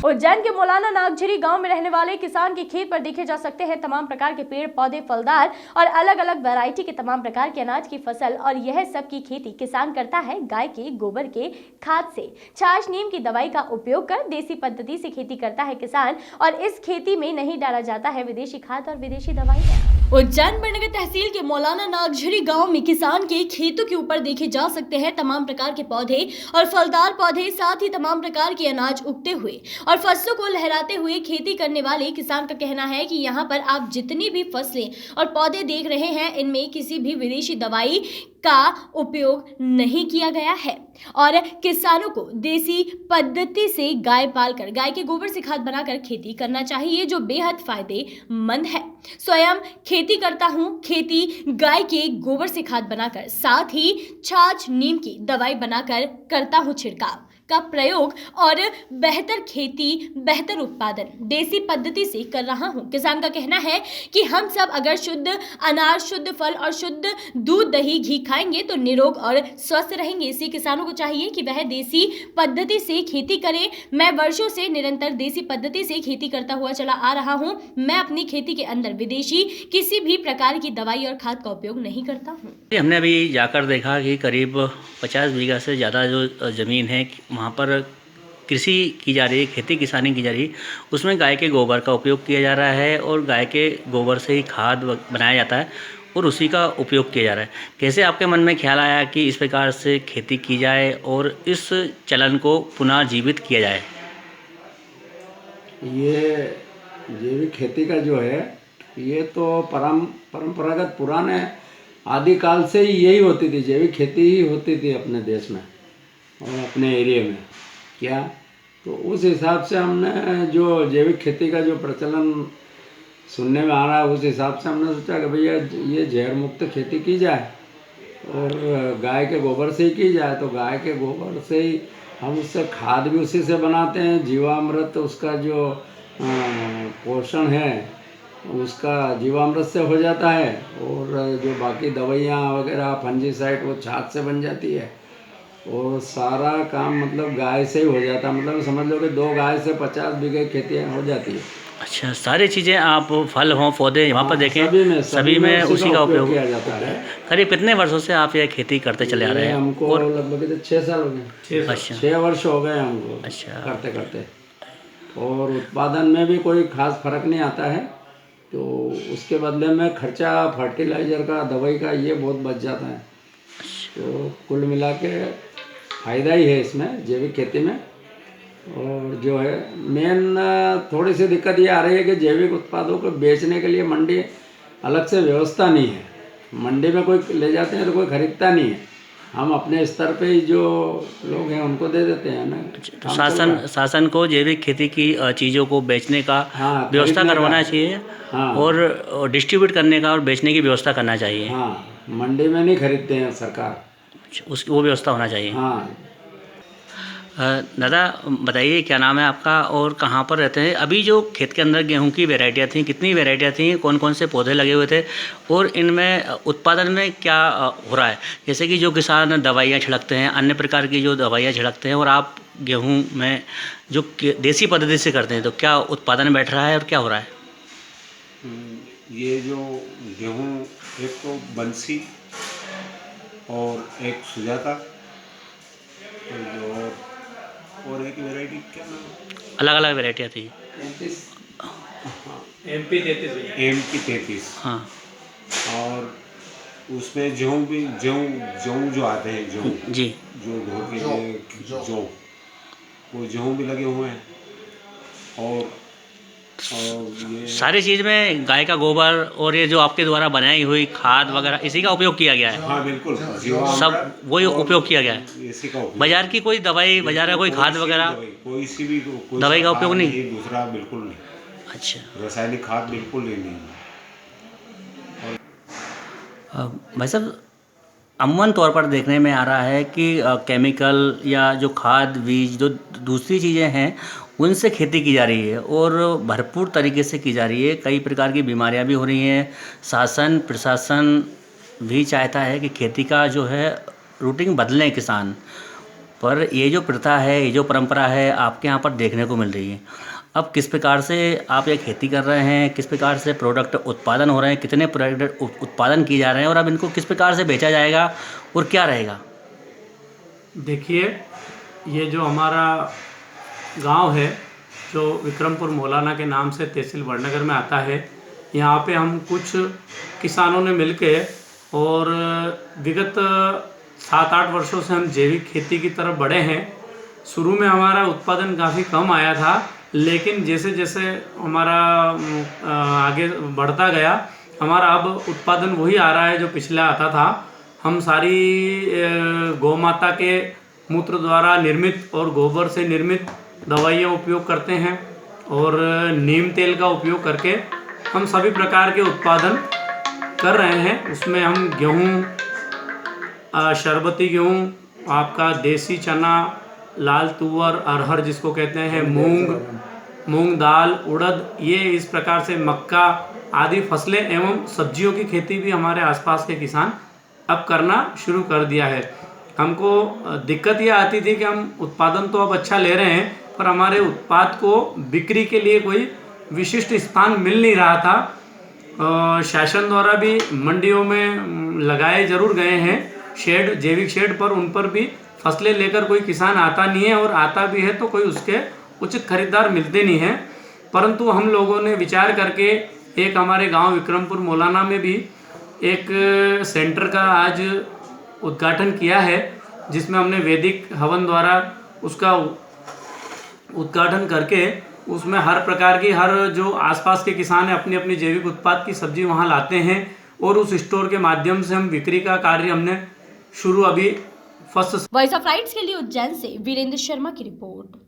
उज्जैन के मौलाना नागझरी गांव में रहने वाले किसान के खेत पर देखे जा सकते हैं तमाम प्रकार के पेड़ पौधे, फलदार और अलग अलग वैरायटी के तमाम प्रकार के अनाज की फसल। और यह सब की खेती किसान करता है गाय के गोबर के खाद से। छाछ, नीम की दवाई का उपयोग कर देसी पद्धति से खेती करता है किसान, और इस खेती में नहीं डाला जाता है विदेशी खाद और विदेशी दवाइयाँ। उज्जैन बड़नगर तहसील के मौलाना नागझरी गांव में किसान के खेतों के ऊपर देखे जा सकते हैं तमाम प्रकार के पौधे और फलदार पौधे, साथ ही तमाम प्रकार के अनाज उगते हुए और फसलों को लहराते हुए खेती करने वाले किसान का कहना है कि यहाँ पर आप जितनी भी फसलें और पौधे देख रहे हैं, इनमें किसी भी विदेशी दवाई का उपयोग नहीं किया गया है और किसानों को देसी पद्धति से गाय पालकर गाय के गोबर से खाद बनाकर खेती करना चाहिए, जो बेहद फायदेमंद है। स्वयं खेती करता हूँ, खेती गाय के गोबर से खाद बनाकर, साथ ही छाछ, नीम की दवाई बनाकर करता हूँ छिड़काव का प्रयोग और बेहतर खेती, बेहतर उत्पादन देसी पद्धति से कर रहा हूं। किसान का कहना है कि हम सब अगर शुद्ध अनाज, शुद्ध फल और शुद्ध दूध, दही, घी खाएंगे तो निरोग और स्वस्थ रहेंगे। इसी किसानों को चाहिए कि वह देसी पद्धति से खेती करें। मैं वर्षों से निरंतर देसी पद्धति से खेती करता हुआ चला आ रहा हूं। मैं अपनी खेती के अंदर विदेशी किसी भी प्रकार की दवाई और खाद का उपयोग नहीं करता हूँ। हमने अभी जाकर देखा कि करीब 50 बीघा से ज़्यादा जो ज़मीन है वहाँ पर कृषि की जा रही है, खेती किसानी की जा रही है। उसमें गाय के गोबर का उपयोग किया जा रहा है और गाय के गोबर से ही खाद बनाया जाता है और उसी का उपयोग किया जा रहा है। कैसे आपके मन में ख्याल आया कि इस प्रकार से खेती की जाए और इस चलन को पुनः जीवित किया जाए? ये जैविक खेती का जो है, ये तो परंपरागत पुराने आदिकाल से ही यही होती थी। जैविक खेती ही होती थी अपने देश में और अपने एरिया में। क्या तो उस हिसाब से हमने जो जैविक खेती का जो प्रचलन सुनने में आ रहा है, उस हिसाब से हमने सोचा कि भैया ये जहर मुक्त खेती की जाए और गाय के गोबर से ही की जाए। तो गाय के गोबर से ही हम उससे खाद भी उसी से बनाते हैं। जीवामृत उसका जो पोषण है उसका जीवामृत से हो जाता है और जो बाकी दवाइयाँ वगैरह फंजीसाइड वो छाछ से बन जाती है और सारा काम मतलब गाय से ही हो जाता है। मतलब समझ लो कि 2 गाय से 50 बीघे खेती हो जाती है। अच्छा, सारी चीज़ें आप फल हों, पौधे यहाँ पर देखें, सभी में उसी का उपयोग किया जाता है। करीब कितने वर्षों से आप यह खेती करते चले आ रहे हैं? हमको लगभग 6 साल हो गए। अच्छा, 6 वर्ष हो गए हमको। अच्छा, करते करते और उत्पादन में भी कोई खास फर्क नहीं आता है। तो उसके बदले में खर्चा फर्टिलाइज़र का, दवाई का ये बहुत बच जाता है। तो कुल मिला के फ़ायदा ही है इसमें जैविक खेती में। और जो है मेन थोड़ी सी दिक्कत ये आ रही है कि जैविक उत्पादों को बेचने के लिए मंडी अलग से व्यवस्था नहीं है। मंडी में कोई ले जाते हैं तो कोई ख़रीदता नहीं है। हम अपने स्तर पे ही जो लोग हैं उनको दे देते हैं ना। तो शासन को जैविक खेती की चीज़ों को बेचने का व्यवस्था करवाना चाहिए और डिस्ट्रीब्यूट करने का और बेचने की व्यवस्था करना चाहिए। हाँ, मंडी में नहीं खरीदते हैं सरकार, वो व्यवस्था होना चाहिए। हाँ। दादा बताइए, क्या नाम है आपका और कहाँ पर रहते हैं? अभी जो खेत के अंदर गेहूं की वैरायटियाँ थी, कितनी वैरायटियाँ थी, कौन कौन से पौधे लगे हुए थे और इनमें उत्पादन में क्या हो रहा है? जैसे कि जो किसान दवाइयाँ छिड़कते हैं, अन्य प्रकार की जो दवाइयाँ छिड़कते हैं, और आप गेहूं में जो देसी पद्धति से करते हैं, तो क्या उत्पादन बैठ रहा है और क्या हो रहा है? ये जो गेहूँ, एक तो बंसी और एक सुजाता और एक वैरायटी, क्या नाम? अलग अलग वैरायटियाँ थी। MP 33। हाँ। और उसमें गेहूँ जो आते हैं, गेहूँ जी, जो घोर के जो वो गेहूँ भी लगे हुए हैं। और ये सारी चीज़ में गाय का गोबर और ये जो आपके द्वारा बनाई हुई खाद वगैरह, इसी का उपयोग किया गया है। हाँ बिल्कुल, सब वही उपयोग किया गया है। इसी का उपयोग। बाजार की कोई दवाई, बाजार का कोई खाद वगैरह, कोई सी भी दवाई का उपयोग नहीं? दूसरा बिल्कुल नहीं। अच्छा, रासायनिक खाद बिल्कुल नहीं। भाई साहब, अमूमन तौर पर देखने में आ रहा है कि केमिकल या जो खाद, बीज, जो दूसरी चीज़ें हैं, उनसे खेती की जा रही है और भरपूर तरीके से की जा रही है। कई प्रकार की बीमारियां भी हो रही हैं। शासन प्रशासन भी चाहता है कि खेती का जो है रूटीन बदलें किसान, पर ये जो प्रथा है, ये जो परंपरा है आपके यहाँ पर देखने को मिल रही है। अब किस प्रकार से आप ये खेती कर रहे हैं, किस प्रकार से प्रोडक्ट उत्पादन हो रहे हैं, कितने प्रोडक्ट उत्पादन किए जा रहे हैं और अब इनको किस प्रकार से बेचा जाएगा और क्या रहेगा? देखिए, ये जो हमारा गांव है, जो विक्रमपुर मौलाना के नाम से तहसील वड़नगर में आता है, यहाँ पे हम कुछ किसानों ने मिलके और विगत 7-8 वर्षों से हम जैविक खेती की तरफ बढ़े हैं। शुरू में हमारा उत्पादन काफ़ी कम आया था, लेकिन जैसे जैसे हमारा आगे बढ़ता गया, हमारा अब उत्पादन वही आ रहा है जो पिछले आता था। हम सारी गौ माता के मूत्र द्वारा निर्मित और गोबर से निर्मित दवाइयाँ उपयोग करते हैं और नीम तेल का उपयोग करके हम सभी प्रकार के उत्पादन कर रहे हैं। उसमें हम गेहूँ, शरबती गेहूँ, आपका देसी चना, लाल तुअर, अरहर जिसको कहते हैं, मूंग दाल, उड़द, ये इस प्रकार से मक्का आदि फसलें एवं सब्जियों की खेती भी हमारे आसपास के किसान अब करना शुरू कर दिया है। हमको दिक्कत ये आती थी कि हम उत्पादन तो अब अच्छा ले रहे हैं, पर हमारे उत्पाद को बिक्री के लिए कोई विशिष्ट स्थान मिल नहीं रहा था। शासन द्वारा भी मंडियों में लगाए जरूर गए हैं शेड, जैविक शेड, पर उन पर भी फसलें लेकर कोई किसान आता नहीं है और आता भी है तो कोई उसके उचित खरीदार मिलते नहीं हैं। परंतु हम लोगों ने विचार करके एक हमारे गांव विक्रमपुर मौलाना में भी एक सेंटर का आज उद्घाटन किया है, जिसमें हमने वैदिक हवन द्वारा उसका उद्घाटन करके उसमें हर प्रकार की, हर जो आसपास के किसान हैं अपनी अपनी जैविक उत्पाद की सब्जी वहां लाते हैं और उस स्टोर के माध्यम से हम बिक्री का कार्य हमने शुरू अभी फर्स्ट। वॉइस ऑफ राइट्स के लिए उज्जैन से वीरेंद्र शर्मा की रिपोर्ट।